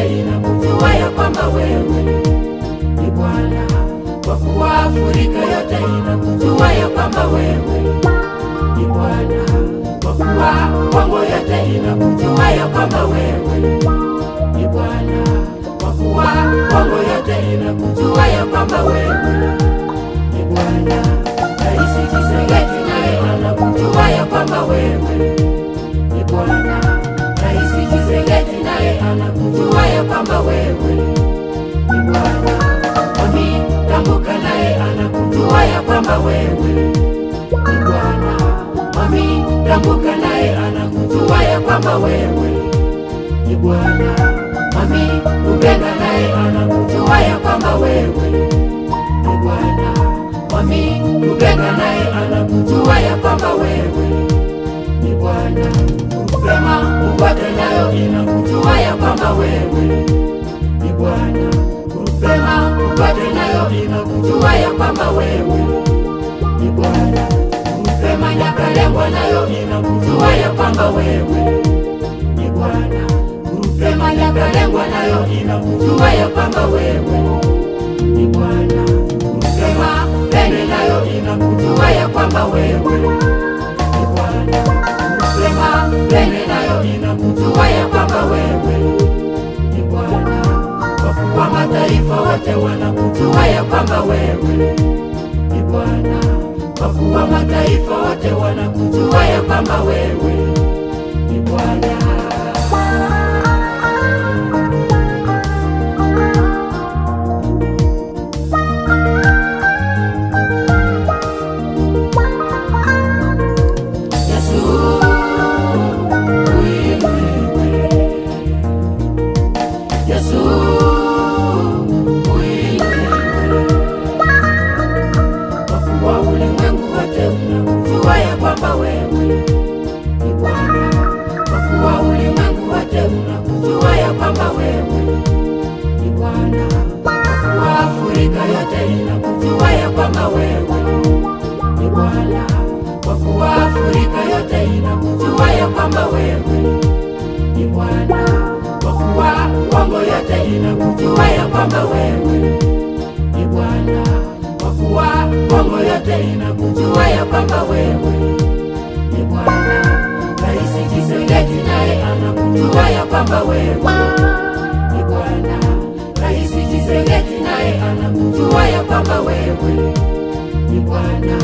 yote inakujua ya kwamba wewe ni Bwana. Kwa kuwa Afrika yote inakujua ya kwamba wewe ni Bwana. Kwa kuwa Kongo yote inakujua ya kwamba wewe ni Bwana. Kwa kuwa Kongo yote inakujua ya kwamba wewe ni Bwana. Rais Tshisekedi naye anakujua ya kwamba wewe ni Bwana. Rais Tshisekedi naye anakujua ya kwamba wewe ni Bwana. Mwami Tambuka naye anakujua ya kwamba wewe ni Bwana. Mwami Tambuka naye anakujua ya kwamba wewe ni Bwana. Mwami Rubenga naye anakujua ya kwamba wewe ni Bwana. Mwami Rubenga naye anakujua ya kwamba wewe ni Bwana. Rupema Mugwate nayo inakujua ya kwamba wewe ni Bwana. Rupema Mugwate nayo inakujua ya kwamba wewe ni Bwana. Rupema Nyakalengwa nayo inakujua ya kwamba wewe ni Bwana. Rupema Nyakalengwa nayo inakujua ya kwamba wewe ni Bwana. Rupema Bene nayo inakujua ya kwamba wewe ni Bwana. Rupema Bene nayo inakujua ya kwamba wewe ni Bwana. Kwa kuwa mataifa wote wanakujua ya kwamba wewe ni Bwana. Kwa kuwa mataifa wote wanakujua ya kwamba wewe ni Bwana. Inakujua ya kwamba wewe ni Bwana. Kwa kuwa Kongo yote inakujua ya kwamba wewe ni Bwana. Rais Tshisekedi naye anakujua ya kwamba wewe ni Bwana. Rais Tshisekedi naye anakujua ya kwamba wewe ni Bwana.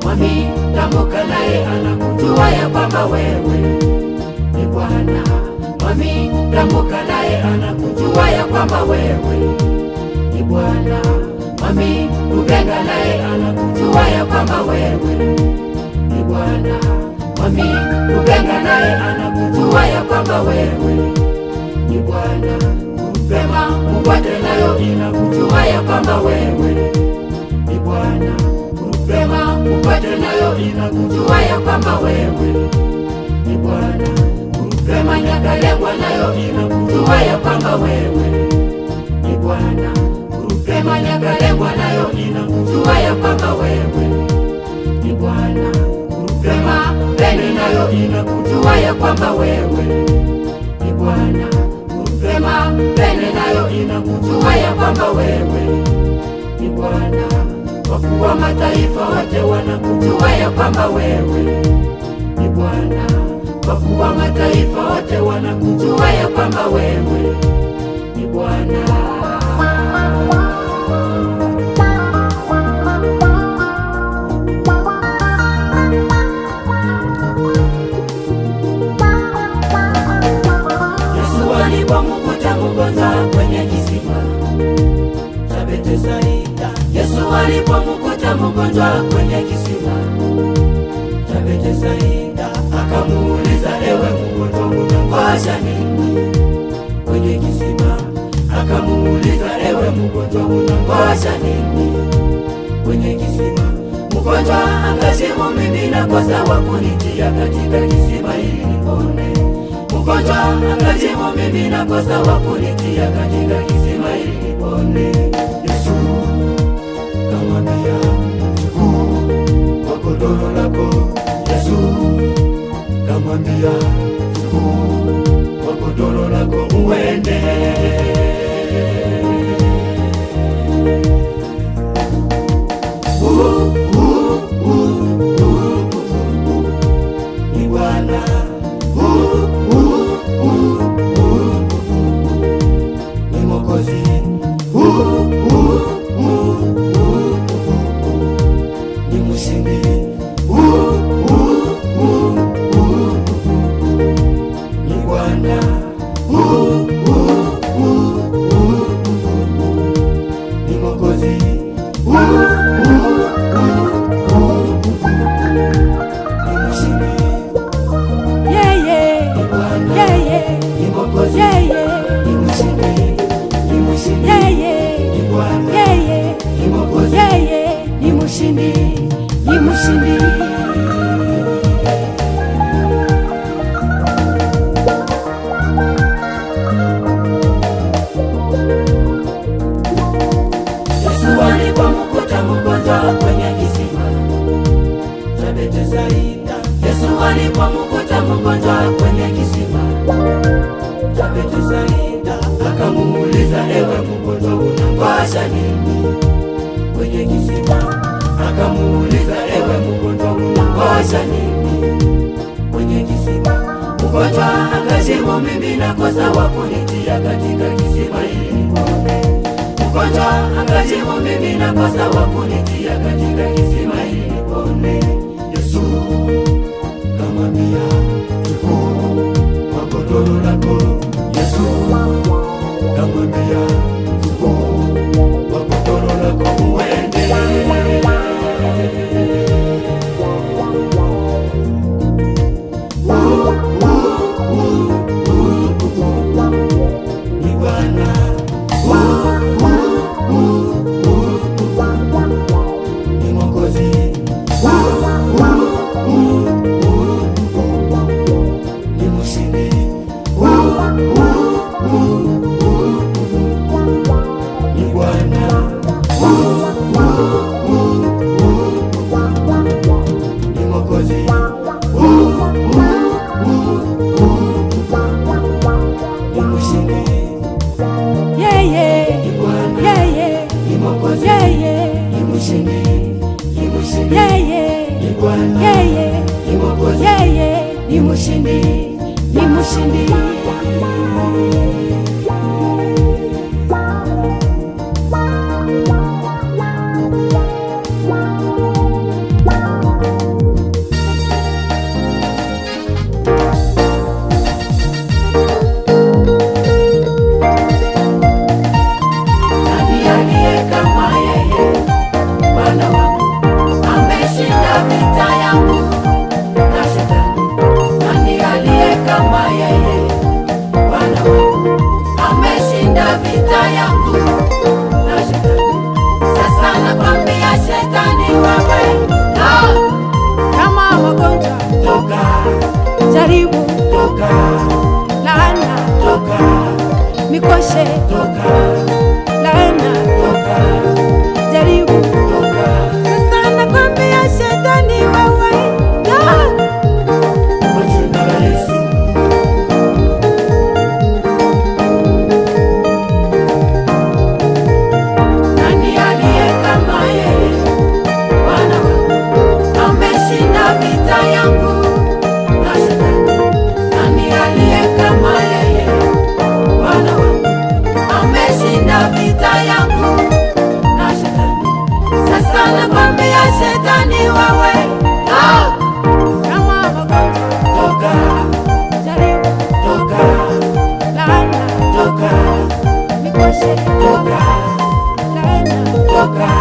Mwami Tambuka naye anakujua ya kwamba wewe ni Bwana. Mwami Tambuka naye anakujua ya kwamba wewe ni Bwana. Mwami Rubenga naye anakujua ya kwamba wewe ni Bwana. Mwami Rubenga naye anakujua ya kwamba wewe ni Bwana. Rupema Mugwate nayo inakujua ya kwamba wewe ni Bwana. Rupema Mugwate nayo inakujua ya kwamba wewe ni Bwana. Rupema Nyakalengwa nayo inakujua ya kwamba wewe ni Bwana. Rupema Nyakalengwa nayo inakujua ya kwamba wewe ni Bwana. Rupema Bene nayo inakujua ya kwamba wewe ni Bwana. Rupema Bene nayo inakujua ya kwamba wewe ni Bwana. Kwa kuwa mataifa wote wanakujua ya kwamba wewe ni Bwana. Kwa kuwa mataifa wote wanakujua ya kwamba wewe ni Bwana. Yesu alipomkuta mgonjwa kwenye kisima cha Betsaida. Yesu alipomkuta mgonjwa kwenye kisima cha Betsaida, akamuuliza, ewe mgonjwa, unangoja nini? Kwenye kisima akamuuliza, ewe mgonjwa, unangoja nini? Kwenye kisima mgonjwa akajibu, mimi nakosa wa kunitia katika kisima ili nipone. Mgonjwa akajibu, mimi nakosa wa kunitia katika kisima ili nipone. Yesu kamwambia, chukua godoro lako. Yesu kamwambia, chukua godoro lako uende. unangoja nini kwenye kisima? Akamuuliza, ewe mgonjwa, unangoja nini kwenye kisima? Mgonjwa akajibu, mimi nakosa wa kunitia katika kisima ili nipone. Mgonjwa akajibu, mimi nakosa wa kunitia katika kisima ili nipone. Yesu kamwambia, chukua godoro lako. Yesu kamwambia, chukua godoro lako uende. Ni Bwana, ni Mwokozi, ni mshindi, ni Bwana, ni Mwokozi, ni mshindi. Yeye, Ni Bwana, yeye, ni Mwokozi, yeye, ni mshindi, ni mshindi. yeye, Ni Bwana, yeye, ni Mwokozi, yeye, ni mshindi, ni mshindi. Nani aliye kama yeye? Bwana wangu ameshinda vita yangu na shetani. Nani aliye kama yeye? Bwana wangu ameshinda vita yangu na shetani. Sasa nakwambia shetani, wewe kama magonjwa, toka, jaribu, toka, laana, toka, mikoshe, toka, laana, toka, jaribu. toka. Sasa nakwambia shetani, wewe Kwa jina la Yesu. Nani aliye kama yeye? Bwana wangu ameshinda vita yangu na shetani. Nani aliye kama yeye? Bwana wangu ameshinda vita yangu na shetani. Sasa nakwambia shetani, wewe kama magonjwa, toka, jaribu, toka, laana, toka, mikoshe, toka, laana, toka.